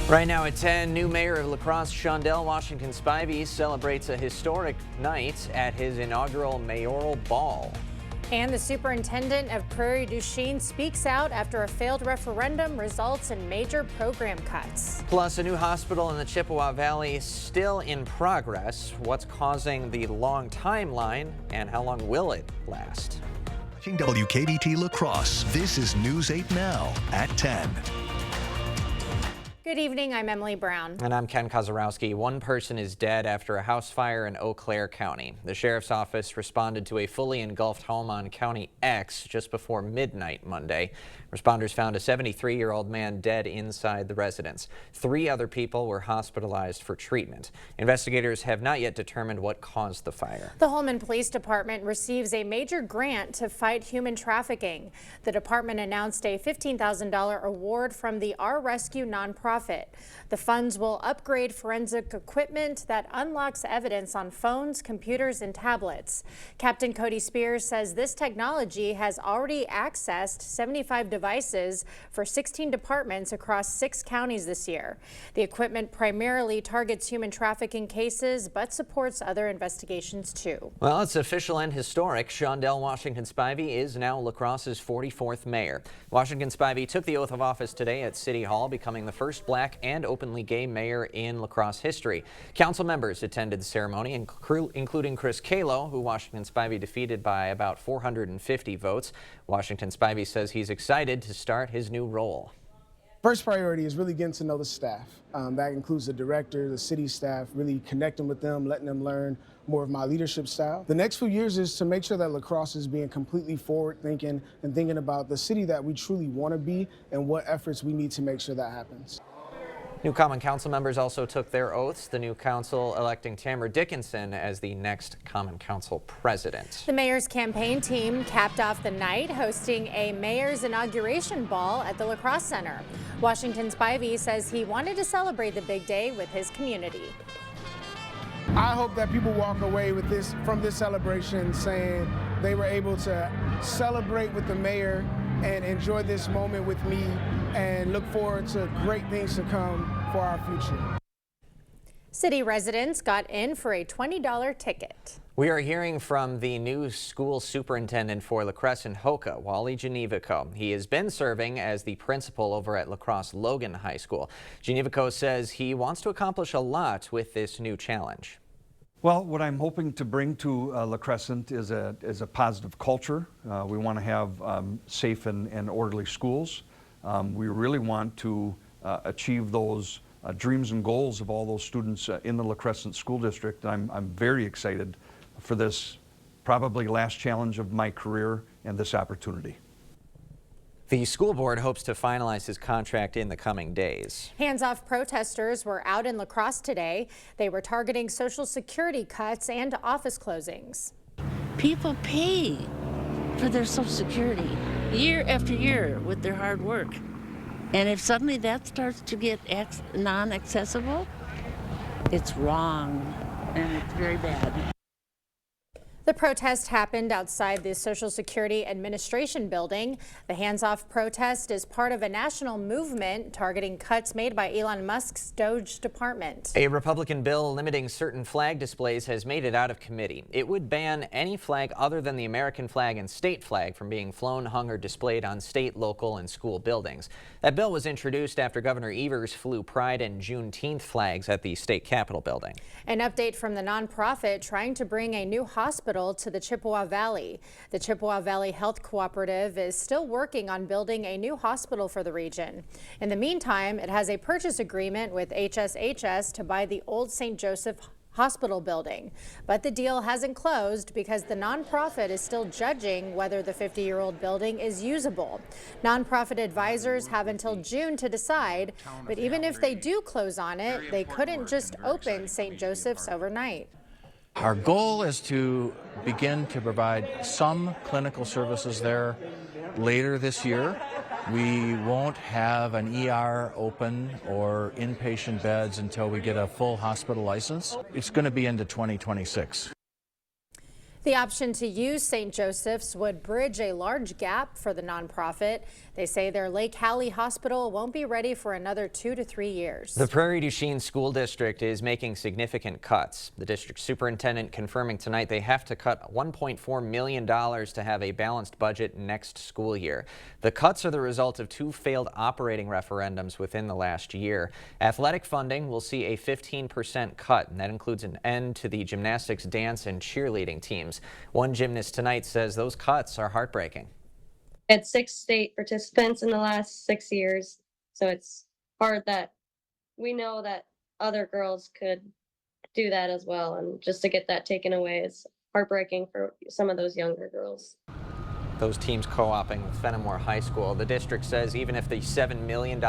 Right now at 10, new mayor of La Crosse, Shondell Washington Spivey, celebrates a historic night at his inaugural mayoral ball. And the superintendent of Prairie du Chien speaks out after a failed referendum results in major program cuts. Plus, a new hospital in the Chippewa Valley still in progress. What's causing the long timeline and how long will it last? Watching WKBT La Crosse, this is News 8 Now at 10. Good evening, I'm Emily Brown. And I'm Ken Kozarowski. One person is dead after a house fire in Eau Claire County. The sheriff's office responded to a fully engulfed home on County X just before midnight Monday. Responders found a 73-year-old man dead inside the residence. 3 other people were hospitalized for treatment. Investigators have not yet determined what caused the fire. The Holmen Police Department receives a major grant to fight human trafficking. The department announced a $15,000 award from the Our Rescue nonprofit. The funds will upgrade forensic equipment that unlocks evidence on phones, computers, and tablets. Captain Cody Spears says this technology has already accessed 75 devices for 16 departments across 6 counties this year. The equipment primarily targets human trafficking cases, but supports other investigations too. Well, it's official and historic. Shondell Washington Spivey is now La Crosse's 44th mayor. Washington Spivey took the oath of office today at City Hall, becoming the first Black and openly gay mayor in La Crosse history. Council members attended the ceremony, including Chris Kalo, who Washington Spivey defeated by about 450 votes. Washington Spivey says he's excited to start his new role. First priority is really getting to know the staff. That includes the director, the city staff, really connecting with them, letting them learn more of my leadership style. The next few years is to make sure that La Crosse is being completely forward thinking and thinking about the city that we truly want to be and what efforts we need to make sure that happens. New Common Council members also took their oaths, the new council electing Tamara Dickinson as the next Common Council president. The mayor's campaign team capped off the night hosting a mayor's inauguration ball at the La Crosse Center. Washington Spivey says he wanted to celebrate the big day with his community. I hope that people walk away with from this celebration saying they were able to celebrate with the mayor and enjoy this moment with me and look forward to great things to come for our future. City residents got in for a $20 ticket. We are hearing from the new school superintendent for La Crosse and Hoka, Wally Genevico. He has been serving as the principal over at La Crosse Logan High School. Genevico says he wants to accomplish a lot with this new challenge. Well, what I'm hoping to bring to La Crescent is a positive culture. We want to have safe and orderly schools. We really want to achieve those dreams and goals of all those students in the La Crescent School District. I'm very excited for this probably last challenge of my career and this opportunity. The school board hopes to finalize his contract in the coming days. Hands-off protesters were out in La Crosse today. They were targeting Social Security cuts and office closings. People pay for their Social Security year after year with their hard work. And if suddenly that starts to get non-accessible, it's wrong and it's very bad. The protest happened outside the Social Security Administration building. The hands-off protest is part of a national movement targeting cuts made by Elon Musk's Doge department. A Republican bill limiting certain flag displays has made it out of committee. It would ban any flag other than the American flag and state flag from being flown, hung, or displayed on state, local, and school buildings. That bill was introduced after Governor Evers flew Pride and Juneteenth flags at the state capitol building. An update from the nonprofit trying to bring a new hospital to the Chippewa Valley. The Chippewa Valley Health Cooperative is still working on building a new hospital for the region. In the meantime, it has a purchase agreement with HSHS to buy the old St. Joseph Hospital building. But the deal hasn't closed because the nonprofit is still judging whether the 50-year-old building is usable. Nonprofit advisors have until June to decide, but even if they do close on it, they couldn't just open St. Joseph's overnight. Our goal is to begin to provide some clinical services there later this year. We won't have an ER open or inpatient beds until we get a full hospital license. It's going to be into 2026. The option to use St. Joseph's would bridge a large gap for the nonprofit. They say their Lake Hallie Hospital won't be ready for another 2 to 3 years. The Prairie du Chien School District is making significant cuts. The district superintendent confirming tonight they have to cut $1.4 million to have a balanced budget next school year. The cuts are the result of 2 failed operating referendums within the last year. Athletic funding will see a 15% cut, and that includes an end to the gymnastics, dance, and cheerleading teams. One gymnast tonight says those cuts are heartbreaking. Had 6 state participants in the last 6 years, so it's hard that we know that other girls could do that as well, and just to get that taken away is heartbreaking for some of those younger girls. Those teams co-oping with Fenimore High School. The district says even if the $7 million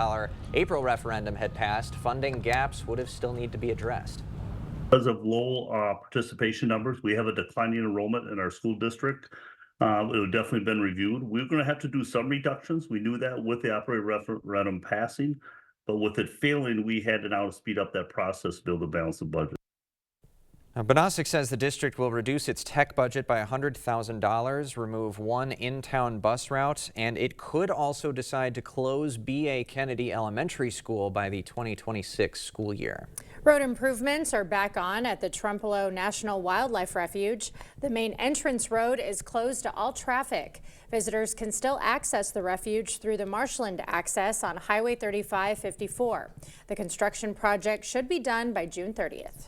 April referendum had passed, funding gaps would have still need to be addressed. Because of low participation numbers, we have a declining enrollment in our school district. It would definitely been reviewed. We're going to have to do some reductions. We knew that with the operating referendum passing, but with it failing, we had to now speed up that process to be able to balance the budget. Now, Bonosic says the district will reduce its tech budget by $100,000, remove 1 in-town bus route, and it could also decide to close B.A. Kennedy Elementary School by the 2026 school year. Road improvements are back on at the Trempealeau National Wildlife Refuge. The main entrance road is closed to all traffic. Visitors can still access the refuge through the Marshland access on Highway 3554. The construction project should be done by June 30th.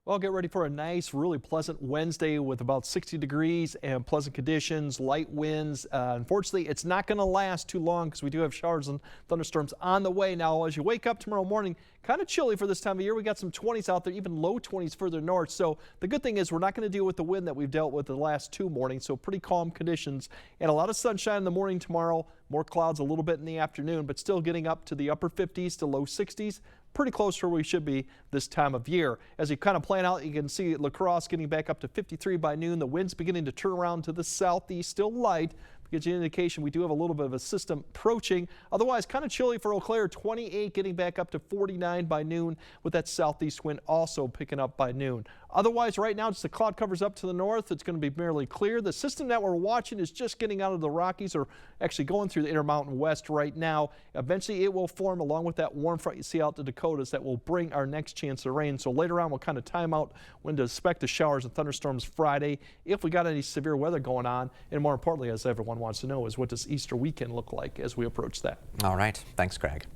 Well, get ready for a nice, really pleasant Wednesday with about 60 degrees and pleasant conditions, light winds. Unfortunately, it's not going to last too long because we do have showers and thunderstorms on the way. Now, as you wake up tomorrow morning, kind of chilly for this time of year. We got some 20s out there, even low 20s further north. So the good thing is we're not going to deal with the wind that we've dealt with the last 2 mornings. So pretty calm conditions and a lot of sunshine in the morning tomorrow. More clouds a little bit in the afternoon, but still getting up to the upper 50s to low 60s. Pretty close to where we should be this time of year. As you kind of plan out, you can see La Crosse getting back up to 53 by noon. The wind's beginning to turn around to the southeast, still light. Gives you an indication we do have a little bit of a system approaching. Otherwise, kind of chilly for Eau Claire, 28 getting back up to 49 by noon with that southeast wind also picking up by noon. Otherwise, right now, just the cloud covers up to the north. It's going to be merely clear. The system that we're watching is just getting out of the Rockies or actually going through the Intermountain West right now. Eventually, it will form along with that warm front you see out the Dakotas that will bring our next chance of rain. So later on, we'll kind of time out when to expect the showers and thunderstorms Friday if we got any severe weather going on. And more importantly, as everyone wants to know, is what does Easter weekend look like as we approach that? All right. Thanks, Craig.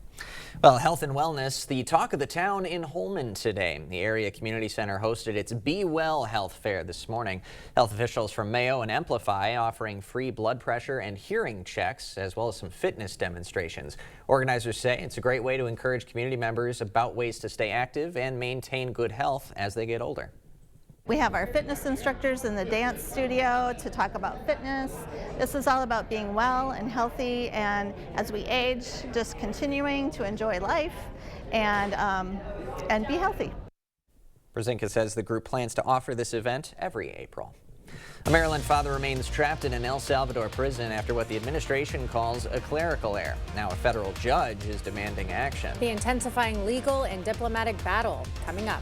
Well, health and wellness, the talk of the town in Holmen today. The area community center hosted its Be Well Health Fair this morning. Health officials from Mayo and Amplify offering free blood pressure and hearing checks, as well as some fitness demonstrations. Organizers say it's a great way to encourage community members about ways to stay active and maintain good health as they get older. We have our fitness instructors in the dance studio to talk about fitness. This is all about being well and healthy, and as we age, just continuing to enjoy life and be healthy. Brzezinski says the group plans to offer this event every April. A Maryland father remains trapped in an El Salvador prison after what the administration calls a clerical error. Now a federal judge is demanding action. The intensifying legal and diplomatic battle coming up.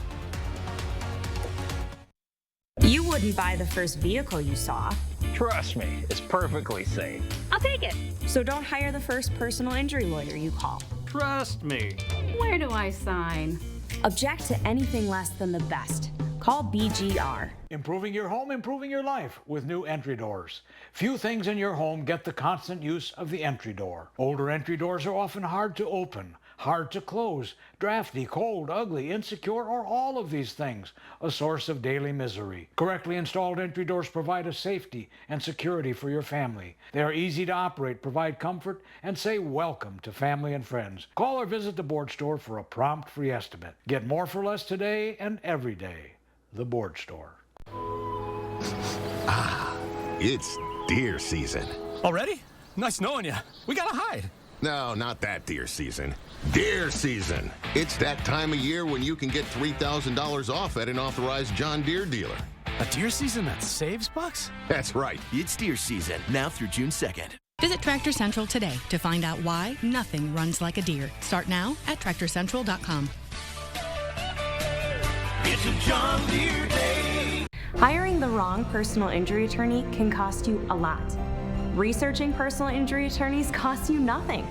You wouldn't buy the first vehicle you saw. Trust me, it's perfectly safe. I'll take it. So don't hire the first personal injury lawyer you call. Trust me. Where do I sign? Object to anything less than the best. Call BGR. Improving your home, improving your life with new entry doors. Few things in your home get the constant use of the entry door. Older entry doors are often hard to open, hard to close, drafty, cold, ugly, insecure, or all of these things, a source of daily misery. Correctly installed entry doors provide a safety and security for your family. They are easy to operate, provide comfort, and say welcome to family and friends. Call or visit the Board Store for a prompt free estimate. Get more for less today and every day. The Board Store. Ah, it's deer season. Already? Nice knowing you. We gotta hide. No, not that deer season. Deer season. It's that time of year when you can get $3,000 off at an authorized John Deere dealer. A deer season that saves bucks? That's right. It's deer season, now through June 2nd. Visit Tractor Central today to find out why nothing runs like a deer. Start now at TractorCentral.com. It's a John Deere day. Hiring the wrong personal injury attorney can cost you a lot. Researching personal injury attorneys costs you nothing.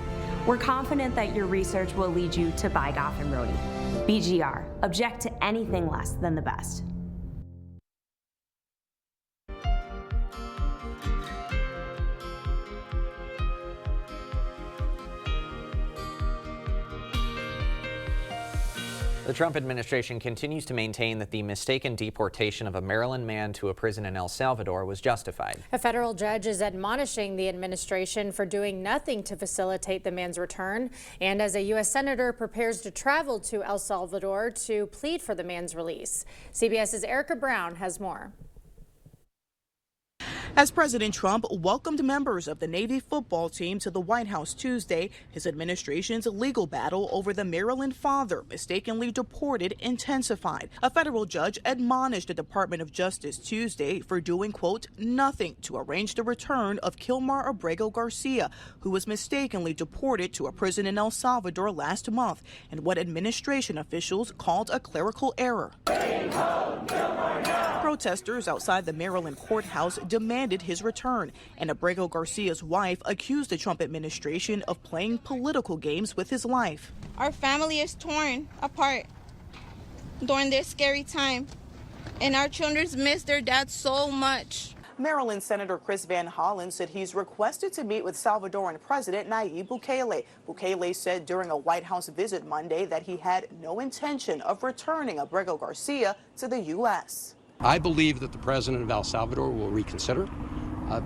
We're confident that your research will lead you to buy Goff and Rohde. BGR, object to anything less than the best. The Trump administration continues to maintain that the mistaken deportation of a Maryland man to a prison in El Salvador was justified. A federal judge is admonishing the administration for doing nothing to facilitate the man's return, and as a U.S. Senator prepares to travel to El Salvador to plead for the man's release. CBS's Erica Brown has more. As President Trump welcomed members of the Navy football team to the White House Tuesday, his administration's legal battle over the Maryland father mistakenly deported intensified. A federal judge admonished the Department of Justice Tuesday for doing, quote, nothing to arrange the return of Kilmar Abrego Garcia, who was mistakenly deported to a prison in El Salvador last month in what administration officials called a clerical error. Protesters outside the Maryland courthouse demanded his return, and Abrego Garcia's wife accused the Trump administration of playing political games with his life. Our family is torn apart during this scary time, and our children miss their dad so much. Maryland Senator Chris Van Hollen said he's requested to meet with Salvadoran President Nayib Bukele. Bukele said during a White House visit Monday that he had no intention of returning Abrego Garcia to the U.S. I believe that the president of El Salvador will reconsider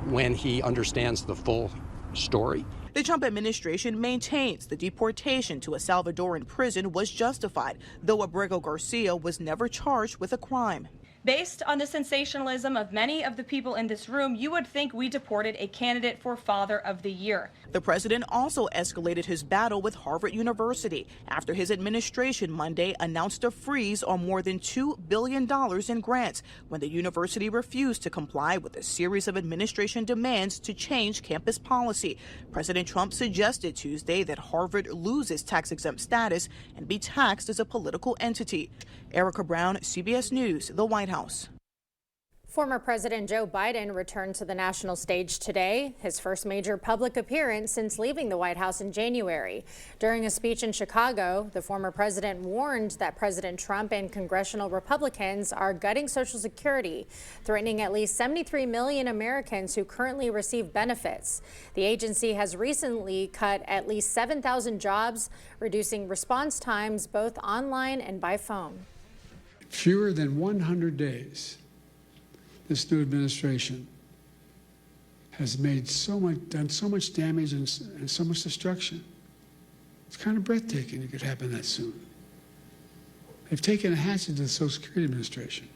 when he understands the full story. The Trump administration maintains the deportation to a Salvadoran prison was justified, though Abrego Garcia was never charged with a crime. Based on the sensationalism of many of the people in this room, you would think we deported a candidate for Father of the Year. The president also escalated his battle with Harvard University after his administration Monday announced a freeze on more than $2 billion in grants when the university refused to comply with a series of administration demands to change campus policy. President Trump suggested Tuesday that Harvard lose its tax-exempt status and be taxed as a political entity. Erica Brown, CBS News, the White House. Former President Joe Biden returned to the national stage today, his first major public appearance since leaving the White House in January. During a speech in Chicago, the former president warned that President Trump and congressional Republicans are gutting Social Security, threatening at least 73 million Americans who currently receive benefits. The agency has recently cut at least 7,000 jobs, reducing response times both online and by phone. Fewer than 100 days. This new administration has made done so much damage and so much destruction. It's kind of breathtaking it could happen that soon. They've taken a hatchet to the Social Security Administration.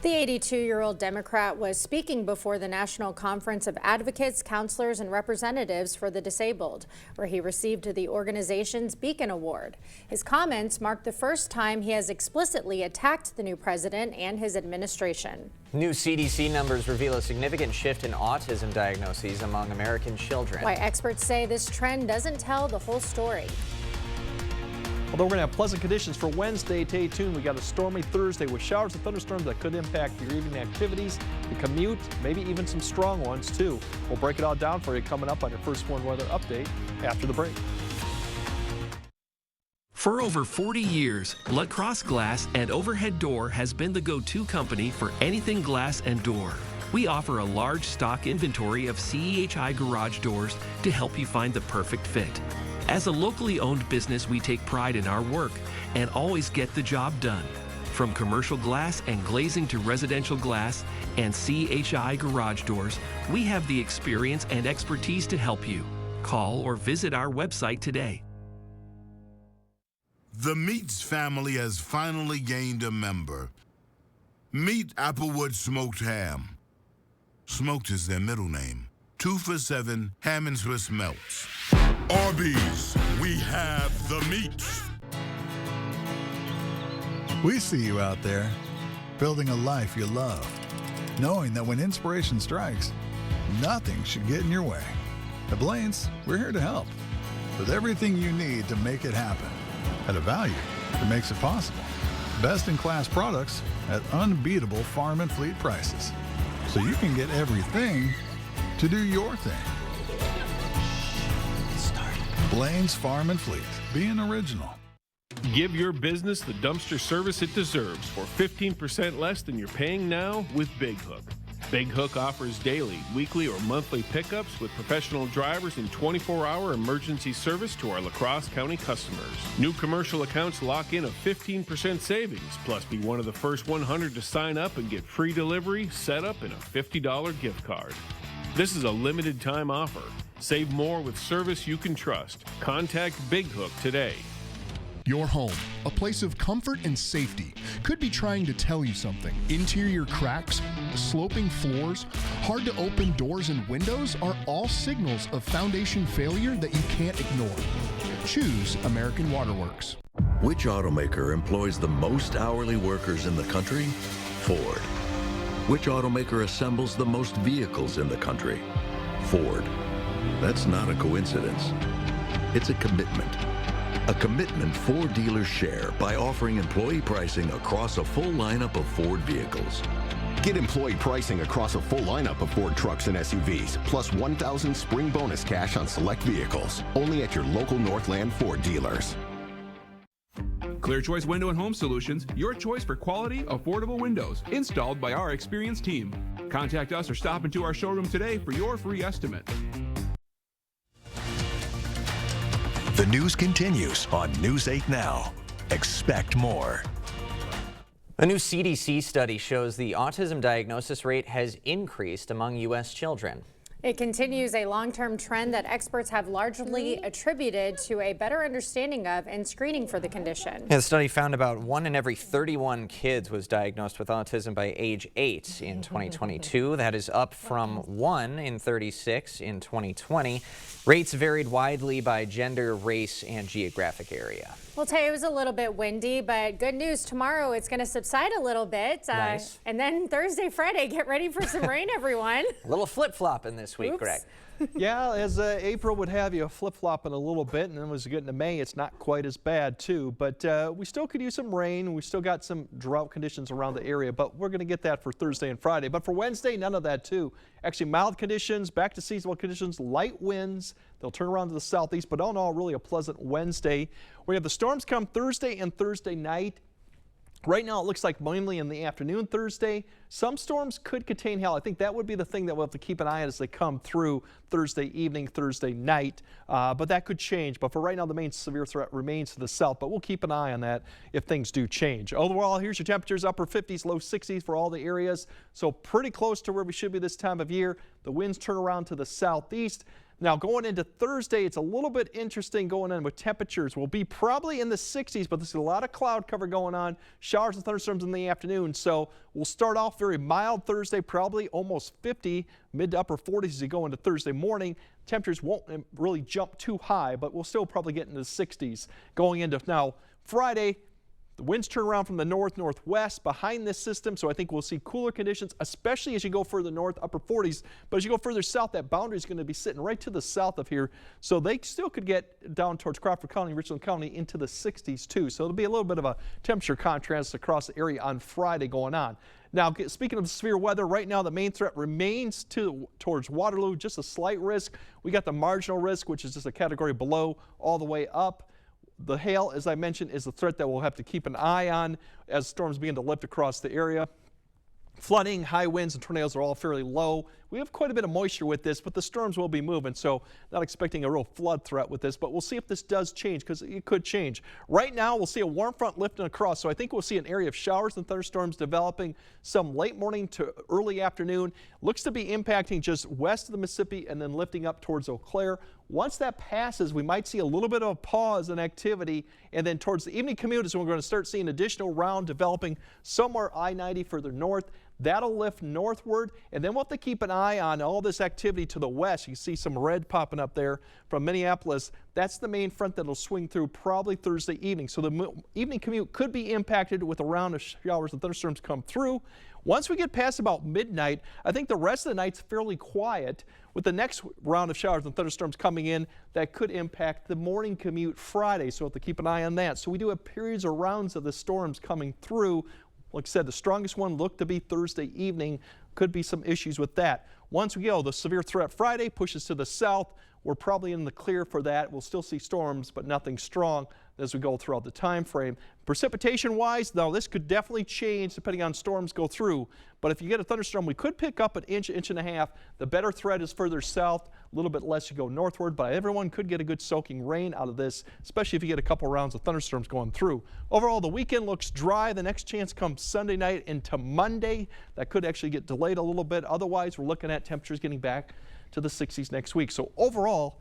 The 82-year-old Democrat was speaking before the National Conference of Advocates, Counselors, and Representatives for the Disabled, where he received the organization's Beacon Award. His comments marked the first time he has explicitly attacked the new president and his administration. New CDC numbers reveal a significant shift in autism diagnoses among American children. Why experts say this trend doesn't tell the whole story. Although we're going to have pleasant conditions for Wednesday, stay tuned. We got a stormy Thursday with showers and thunderstorms that could impact your evening activities, the commute, maybe even some strong ones too. We'll break it all down for you coming up on your First Warn Weather Update after the break. For over 40 years, La Crosse Glass and Overhead Door has been the go-to company for anything glass and door. We offer a large stock inventory of CEHI garage doors to help you find the perfect fit. As a locally owned business, we take pride in our work and always get the job done. From commercial glass and glazing to residential glass and CHI garage doors, we have the experience and expertise to help you. Call or visit our website today. The Meats family has finally gained a member. Meet Applewood Smoked Ham. Smoked is their middle name. 2 for $7 ham and Swiss melts. Arby's, we have the meats. We see you out there, building a life you love, knowing that when inspiration strikes, nothing should get in your way. At Blaine's, we're here to help, with everything you need to make it happen, at a value that makes it possible. Best-in-class products at unbeatable farm and fleet prices. So you can get everything to do your thing. Blaine's Farm and Fleet, being original. Give your business the dumpster service it deserves for 15% less than you're paying now with Big Hook. Big Hook offers daily, weekly, or monthly pickups with professional drivers and 24-hour emergency service to our La Crosse County customers. New commercial accounts lock in a 15% savings, plus be one of the first 100 to sign up and get free delivery, setup, and a $50 gift card. This is a limited time offer. Save more with service you can trust. Contact Big Hook today. Your home, a place of comfort and safety, could be trying to tell you something. Interior cracks, sloping floors, hard to open doors and windows are all signals of foundation failure that you can't ignore. Choose American Waterworks. Which automaker employs the most hourly workers in the country? Ford. Which automaker assembles the most vehicles in the country? Ford. That's not a coincidence. It's a commitment. A commitment Ford dealers share by offering employee pricing across a full lineup of Ford vehicles. Get employee pricing across a full lineup of Ford trucks and SUVs, plus $1,000 spring bonus cash on select vehicles. Only at your local Northland Ford dealers. Clear Choice Window and Home Solutions, your choice for quality, affordable windows, installed by our experienced team. Contact us or stop into our showroom today for your free estimate. The news continues on News 8 Now. Expect more. A new CDC study shows the autism diagnosis rate has increased among U.S. children. It continues a long-term trend that experts have largely attributed to a better understanding of and screening for the condition. The study found about 1 in every 31 kids was diagnosed with autism by age 8 in 2022. That is up from 1 in 36 in 2020. Rates varied widely by gender, race, and geographic area. Well, today it was a little bit windy, but good news. Tomorrow it's going to subside a little bit. Nice. And then Thursday, Friday, get ready for some rain, everyone. A little flip-flopping this week, Greg. Yeah, as April would have you flip-flopping a little bit, and then as we get into May, it's not quite as bad too. But we still could use some rain. We still got some drought conditions around the area, but we're going to get that for Thursday and Friday. But for Wednesday, none of that too. Actually, mild conditions, back to seasonal conditions, light winds. They'll turn around to the southeast, but all in all, really a pleasant Wednesday. We have the storms come Thursday and Thursday night. Right now, it looks like mainly in the afternoon Thursday. Some storms could contain hail. I think that would be the thing that we'll have to keep an eye on as they come through Thursday evening, Thursday night. But that could change. But for right now, the main severe threat remains to the south. But we'll keep an eye on that if things do change. Overall, here's your temperatures, upper 50s, low 60s for all the areas. So pretty close to where we should be this time of year. The winds turn around to the southeast. Now going into Thursday, it's a little bit interesting going in with temperatures. We'll be probably in the 60s, but there's a lot of cloud cover going on. Showers and thunderstorms in the afternoon. So we'll start off very mild Thursday, probably almost 50, mid to upper 40s as you go into Thursday morning. Temperatures won't really jump too high, but we'll still probably get into the 60s going into now Friday. The winds turn around from the north-northwest behind this system, so I think we'll see cooler conditions, especially as you go further north, upper 40s. But as you go further south, that boundary is going to be sitting right to the south of here, so they still could get down towards Crawford County, Richland County into the 60s too. So it'll be a little bit of a temperature contrast across the area on Friday going on. Now, speaking of the severe weather, right now the main threat remains towards Waterloo, just a slight risk. We got the marginal risk, which is just a category below all the way up. The hail, as I mentioned, is a threat that we'll have to keep an eye on as storms begin to lift across the area. Flooding, high winds, and tornadoes are all fairly low. We have quite a bit of moisture with this, but the storms will be moving, so not expecting a real flood threat with this, but we'll see if this does change, because it could change. Right now, we'll see a warm front lifting across, so I think we'll see an area of showers and thunderstorms developing some late morning to early afternoon. Looks to be impacting just west of the Mississippi and then lifting up towards Eau Claire. Once that passes, we might see a little bit of a pause in activity, and then towards the evening commute is when we're going to start seeing additional round developing somewhere I-90 further north. That'll lift northward, and then we'll have to keep an eye on all this activity to the west. You can see some red popping up there from Minneapolis. That's the main front that'll swing through probably Thursday evening. So the evening commute could be impacted with a round of showers and thunderstorms come through. Once we get past about midnight, I think the rest of the night's fairly quiet, with the next round of showers and thunderstorms coming in that could impact the morning commute Friday. So we'll have to keep an eye on that. So we do have periods or rounds of the storms coming through. Like I said, the strongest one looked to be Thursday evening. Could be some issues with that. Once we go, the severe threat Friday pushes to the south. We're probably in the clear for that. We'll still see storms, but nothing strong as we go throughout the time frame. Precipitation-wise, though, this could definitely change depending on storms go through. But if you get a thunderstorm, we could pick up an inch, inch and a half. The better threat is further south, a little bit less you go northward, but everyone could get a good soaking rain out of this, especially if you get a couple rounds of thunderstorms going through. Overall, the weekend looks dry. The next chance comes Sunday night into Monday. That could actually get delayed a little bit. Otherwise, we're looking at temperatures getting back to the 60s next week. So overall,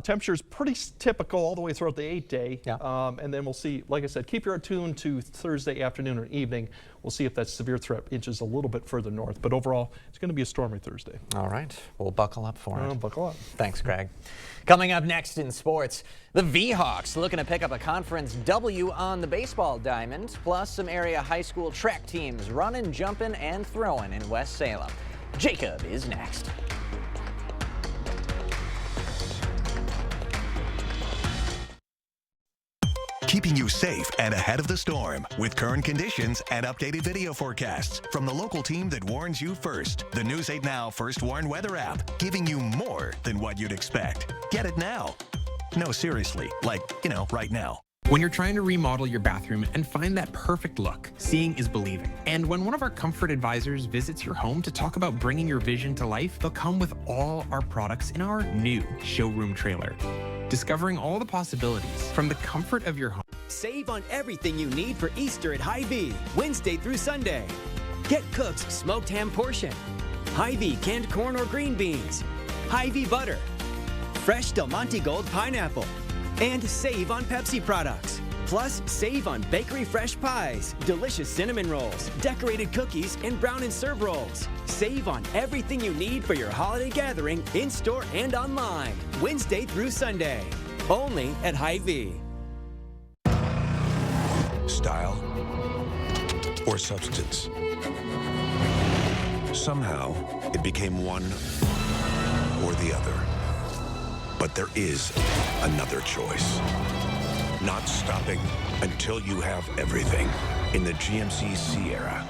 temperatures pretty typical all the way throughout the 8-day. Yeah. And then we'll see, like I said, keep your tune to Thursday afternoon or evening. We'll see if that severe threat inches a little bit further north. But overall, it's going to be a stormy Thursday. All right. We'll buckle up for it. Buckle up. Thanks, Greg. Coming up next in sports, the V-Hawks looking to pick up a conference W on the baseball diamond, plus some area high school track teams running, jumping, and throwing in West Salem. Jacob is next. Keeping you safe and ahead of the storm with current conditions and updated video forecasts from the local team that warns you first. The News 8 Now First Warn Weather app, giving you more than what you'd expect. Get it now. No, seriously, like, right now. When you're trying to remodel your bathroom and find that perfect look, seeing is believing. And when one of our comfort advisors visits your home to talk about bringing your vision to life, they'll come with all our products in our new showroom trailer. Discovering all the possibilities from the comfort of your home. Save on everything you need for Easter at Hy-Vee, Wednesday through Sunday. Get Cook's smoked ham portion, Hy-Vee canned corn or green beans, Hy-Vee butter, fresh Del Monte Gold pineapple, and save on Pepsi products. Plus, save on bakery fresh pies, delicious cinnamon rolls, decorated cookies, and brown and serve rolls. Save on everything you need for your holiday gathering in-store and online, Wednesday through Sunday. Only at Hy-Vee. Style or substance. Somehow, it became one or the other. But there is another choice. Not stopping until you have everything in the GMC Sierra.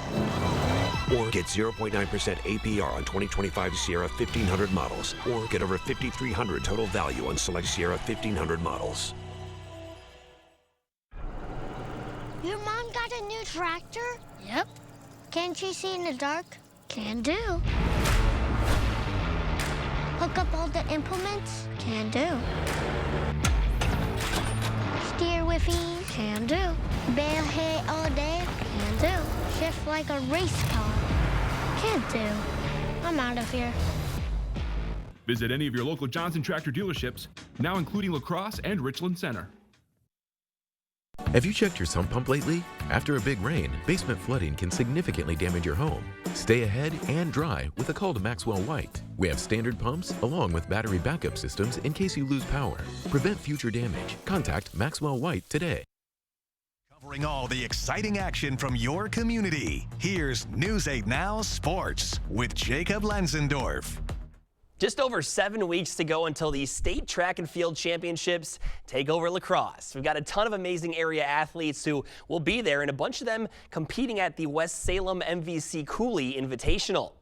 Or get 0.9% APR on 2025 Sierra 1500 models. Or get over $5,300 total value on select Sierra 1500 models. Your mom got a new tractor? Yep. Can't she see in the dark? Can do. Hook up all the implements? Can do. Steer with ease? Can do. Bale hay all day? Can do. Shift like a race car? Can do. I'm out of here. Visit any of your local Johnson Tractor dealerships, now including La Crosse and Richland Center. Have you checked your sump pump lately? After a big rain, basement flooding can significantly damage your home. Stay ahead and dry with a call to Maxwell White. We have standard pumps along with battery backup systems in case you lose power. Prevent future damage. Contact Maxwell White today. Covering all the exciting action from your community. Here's News 8 Now Sports with Jacob Lenzendorf. Just over 7 weeks to go until the state track and field championships take over La Crosse. We've got a ton of amazing area athletes who will be there, and a bunch of them competing at the West Salem MVC Cooley Invitational.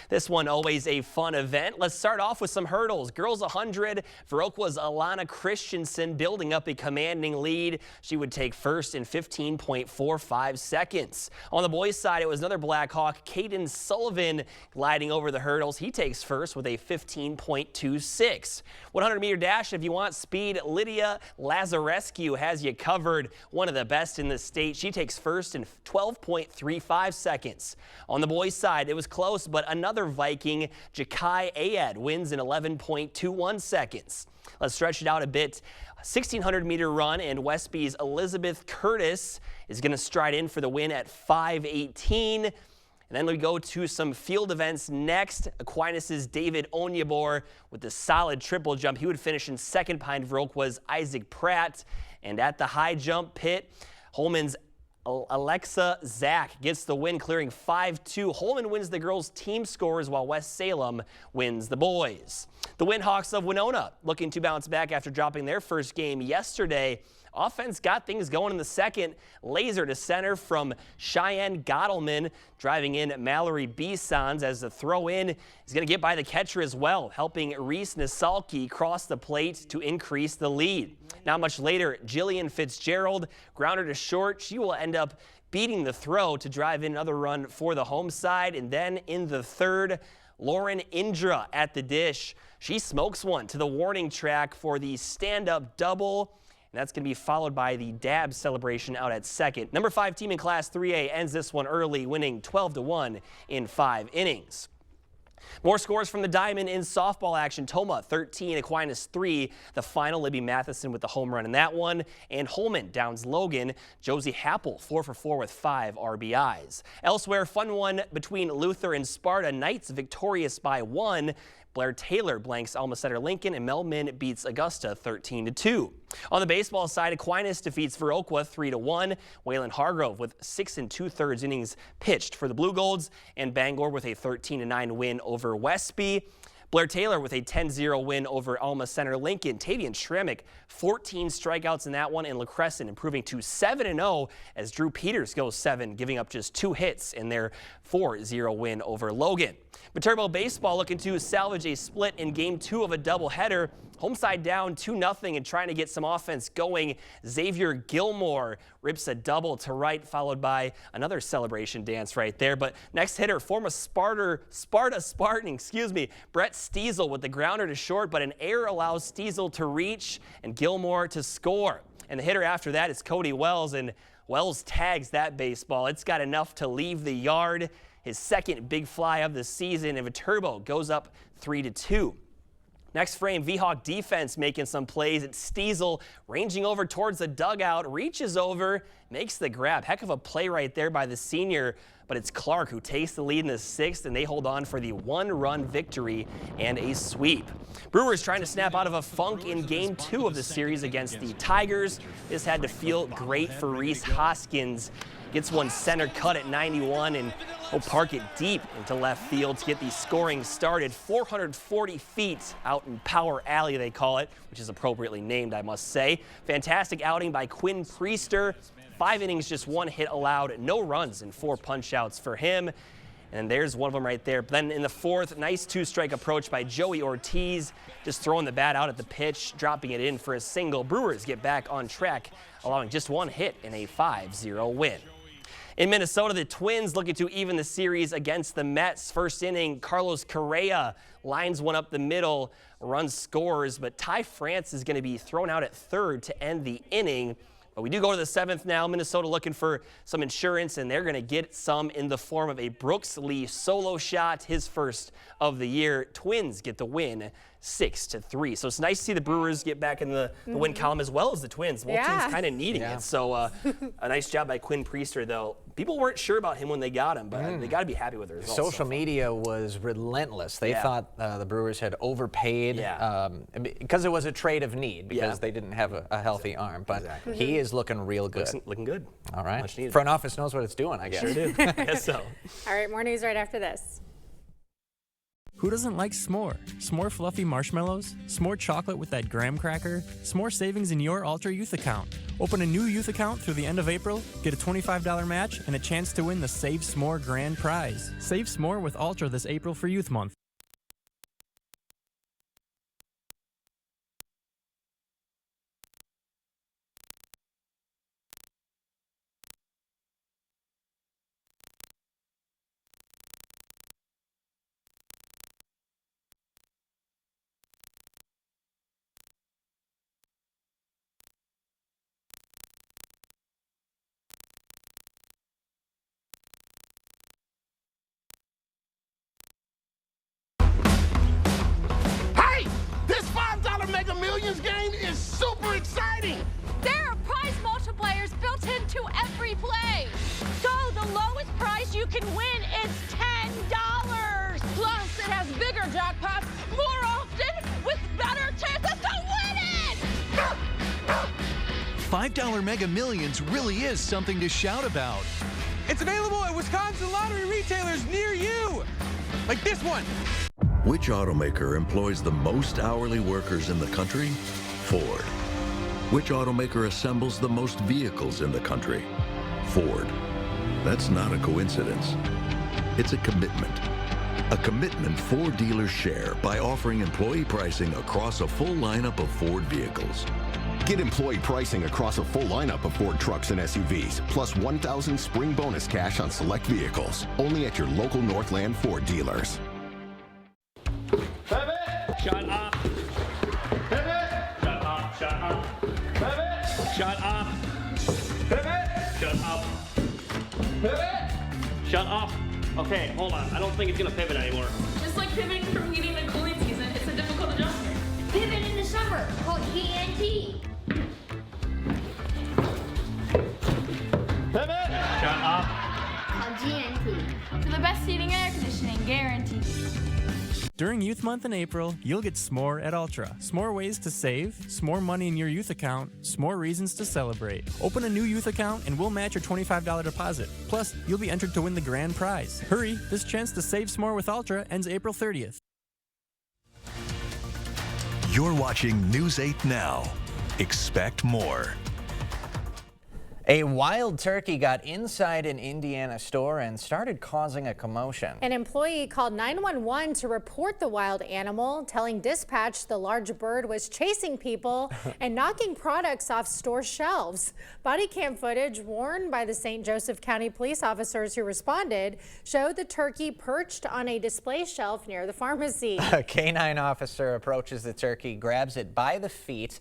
This one always a fun event. Let's start off with some hurdles. Girls 100, Viroqua's Alana Christensen building up a commanding lead. She would take first in 15.45 seconds. On the boys' side, it was another Blackhawk, Caden Sullivan, gliding over the hurdles. He takes first with a 15.26. 100-meter dash, if you want speed, Lydia Lazarescu has you covered. One of the best in the state. She takes first in 12.35 seconds. On the boys' side, it was close, but another Viking, Jakai Ayed, wins in 11.21 seconds. Let's stretch it out a bit. 1,600-meter run, and Westby's Elizabeth Curtis is going to stride in for the win at 5:18. And then we go to some field events next. Aquinas' David Onyebor with the solid triple jump. He would finish in second. Behind Viroqua Isaac Pratt. And at the high jump pit, Holman's Alexa Zach gets the win, clearing 5-2. Holman wins the girls' team scores while West Salem wins the boys. The Windhawks of Winona looking to bounce back after dropping their first game yesterday. Offense got things going in the second. Laser to center from Cheyenne Gottleman, driving in Mallory Bisons as the throw in is going to get by the catcher as well, helping Reese Nasalki cross the plate to increase the lead. Not much later, Jillian Fitzgerald grounder to short. She will end up beating the throw to drive in another run for the home side. And then in the third, Lauren Indra at the dish. She smokes one to the warning track for the stand-up double. And that's going to be followed by the dab celebration out at second. Number 5 team in Class 3A ends this one early, winning 12-1 in 5 innings. More scores from the Diamond in softball action. Toma 13, Aquinas 3. The final, Libby Matheson with the home run in that one. And Holman downs Logan. Josie Happel 4 for 4 with 5 RBIs. Elsewhere, fun one between Luther and Sparta. Knights victorious by 1. Blair Taylor blanks Alma Center Lincoln, and Mel Min beats Augusta 13-2. On the baseball side, Aquinas defeats Viroqua 3-1. Waylon Hargrove with 6 2/3 innings pitched for the Blue Golds, and Bangor with a 13-9 win over Westby. Blair Taylor with a 10-0 win over Alma Center Lincoln. Tavian Shremick, 14 strikeouts in that one, and La Crescent improving to 7-0 as Drew Peters goes 7, giving up just 2 hits in their 4-0 win over Logan. Viterbo baseball looking to salvage a split in game 2 of a doubleheader. Home side down 2-0 and trying to get some offense going. Xavier Gilmore rips a double to right, followed by another celebration dance right there. But next hitter, former Sparta Spartan, Brett Stiesel with the grounder to short, but an error allows Stiesel to reach and Gilmore to score. And the hitter after that is Cody Wells, and Wells tags that baseball. It's got enough to leave the yard. His second big fly of the season, and Viterbo goes up 3-2. Next frame, V-Hawk defense making some plays. It's Stiesel ranging over towards the dugout, reaches over, makes the grab. Heck of a play right there by the senior, but it's Clark who takes the lead in the 6th, and they hold on for the 1-run victory and a sweep. Brewers trying to snap out of a funk in game 2 of the series against the Tigers. This had to feel great for Reese Hoskins. Gets one center cut at 91 and will park it deep into left field to get the scoring started. 440 feet out in Power Alley, they call it, which is appropriately named, I must say. Fantastic outing by Quinn Priester. 5 innings, just 1 hit allowed, no runs and 4 punch-outs for him. And there's one of them right there. But then in the 4th, nice 2-strike approach by Joey Ortiz, just throwing the bat out at the pitch, dropping it in for a single. Brewers get back on track, allowing just 1 hit in a 5-0 win. In Minnesota, the Twins looking to even the series against the Mets. First inning, Carlos Correa lines one up the middle, run scores, but Ty France is going to be thrown out at third to end the inning. But we do go to the 7th now. Minnesota looking for some insurance, and they're going to get some in the form of a Brooks Lee solo shot, his first of the year. Twins get the win 6-3. So it's nice to see the Brewers get back in the win column as well as the Twins. Both teams kind of needing it. So a nice job by Quinn Priester, though. People weren't sure about him when they got him, but they got to be happy with the results. Social media was relentless. They thought the Brewers had overpaid because it was a trade of need because they didn't have a healthy arm. But he is looking real good. Looking good. All right. Front office knows what it's doing, I guess. Sure do. I guess so. All right, more news right after this. Who doesn't like s'more? S'more fluffy marshmallows? S'more chocolate with that graham cracker? S'more savings in your Ultra Youth account. Open a new youth account through the end of April, get a $25 match, and a chance to win the Save S'more grand prize. Save S'more with Ultra this April for Youth Month. $5 Mega Millions really is something to shout about. It's available at Wisconsin lottery retailers near you, like this one. Which automaker employs the most hourly workers in the country? Ford. Which automaker assembles the most vehicles in the country? Ford. That's not a coincidence. It's a commitment. A commitment Ford dealers share by offering employee pricing across a full lineup of Ford vehicles. Get employee pricing across a full lineup of Ford trucks and SUVs, plus $1,000 spring bonus cash on select vehicles. Only at your local Northland Ford dealers. Pivot! Shut up! Pivot! Shut up! Shut up! Pivot! Shut up! Pivot! Shut up! Pivot! Shut up! Okay, hold on. I don't think it's gonna pivot anymore. Just like pivoting from heating to cooling season, it's a difficult adjustment. Pivot in the summer, called GNT. Pivot! Shut up! Called GNT. For the best heating and air conditioning, guaranteed. During Youth Month in April, you'll get s'more at Ultra. S'more ways to save, s'more money in your youth account, s'more reasons to celebrate. Open a new youth account and we'll match your $25 deposit. Plus, you'll be entered to win the grand prize. Hurry, this chance to save s'more with Ultra ends April 30th. You're watching News 8 Now. Expect more. A wild turkey got inside an Indiana store and started causing a commotion. An employee called 911 to report the wild animal, telling dispatch the large bird was chasing people and knocking products off store shelves. Body cam footage worn by the St. Joseph County police officers who responded showed the turkey perched on a display shelf near the pharmacy. A canine officer approaches the turkey, grabs it by the feet,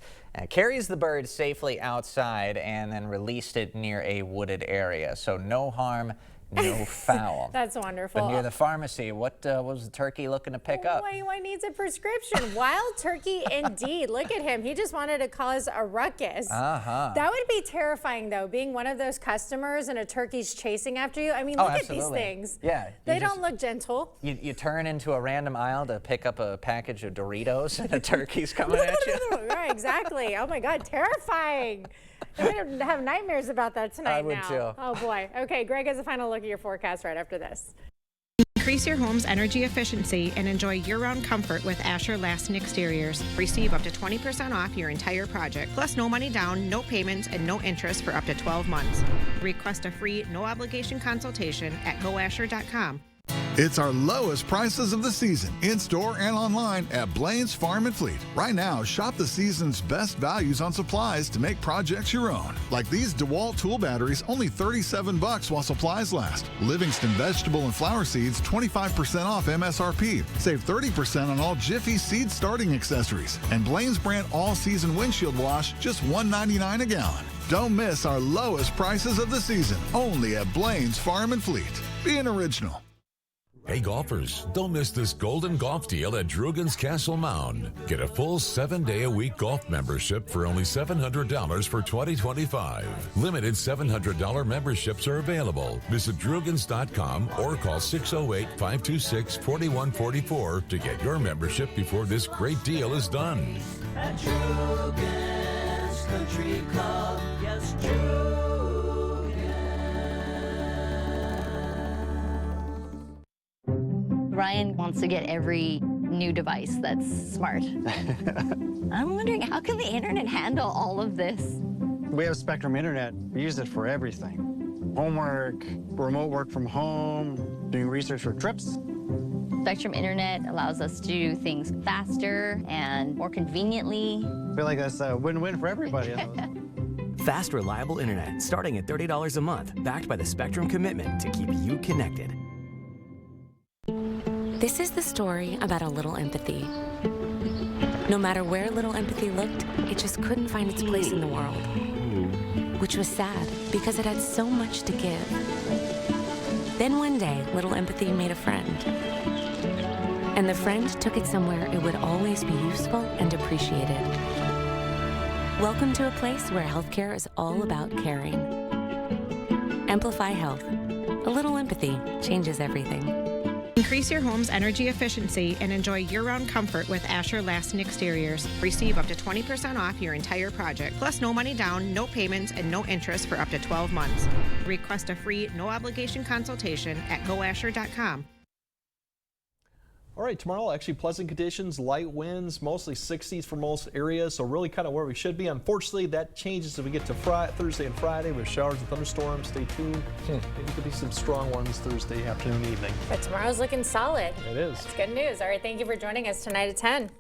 carries the bird safely outside, and then released it near a wooded area. So no harm, no foul. That's wonderful. But near the pharmacy, what was the turkey looking to pick up? Why needs a prescription? Wild turkey indeed. Look at him. He just wanted to cause a ruckus. That would be terrifying, though, being one of those customers and a turkey's chasing after you. I mean, look at these things. Yeah. They don't look gentle. You turn into a random aisle to pick up a package of Doritos and a turkey's coming at you. Right, exactly. Oh my God, terrifying. I'm going to have nightmares about that tonight. I would too. Oh boy. Okay, Greg has a final look at your forecast right after this. Increase your home's energy efficiency and enjoy year-round comfort with Asher Lasting Exteriors. Receive up to 20% off your entire project, plus no money down, no payments, and no interest for up to 12 months. Request a free, no-obligation consultation at goasher.com. It's our lowest prices of the season, in-store and online at Blaine's Farm and Fleet. Right now, shop the season's best values on supplies to make projects your own. Like these DeWalt tool batteries, only $37 while supplies last. Livingston vegetable and flower seeds, 25% off MSRP. Save 30% on all Jiffy seed starting accessories. And Blaine's brand all-season windshield wash, just $1.99 a gallon. Don't miss our lowest prices of the season, only at Blaine's Farm and Fleet. Be an original. Hey golfers, don't miss this golden golf deal at Drugan's Castle Mound. Get a full 7-day-a-week golf membership for only $700 for 2025. Limited $700 memberships are available. Visit Drugans.com or call 608-526-4144 to get your membership before this great deal is done. At Drugan's Country Club, yes, Drugan. Ryan wants to get every new device that's smart. I'm wondering, how can the internet handle all of this? We have Spectrum Internet. We use it for everything. Homework, remote work from home, doing research for trips. Spectrum Internet allows us to do things faster and more conveniently. I feel like that's a win-win for everybody. Fast, reliable internet starting at $30 a month, backed by the Spectrum commitment to keep you connected. This is the story about a little empathy. No matter where little empathy looked, it just couldn't find its place in the world. Which was sad, because it had so much to give. Then one day, little empathy made a friend. And the friend took it somewhere it would always be useful and appreciated. Welcome to a place where healthcare is all about caring. Amplify Health. A little empathy changes everything. Increase your home's energy efficiency and enjoy year-round comfort with Asher Lasting Exteriors. Receive up to 20% off your entire project, plus no money down, no payments, and no interest for up to 12 months. Request a free, no-obligation consultation at goasher.com. All right, tomorrow actually pleasant conditions, light winds, mostly 60s for most areas, so really kind of where we should be. Unfortunately, that changes if we get to Thursday and Friday with showers and thunderstorms. Stay tuned. Maybe could be some strong ones Thursday afternoon, evening. But tomorrow's looking solid. It is. That's good news. All right, thank you for joining us tonight at 10.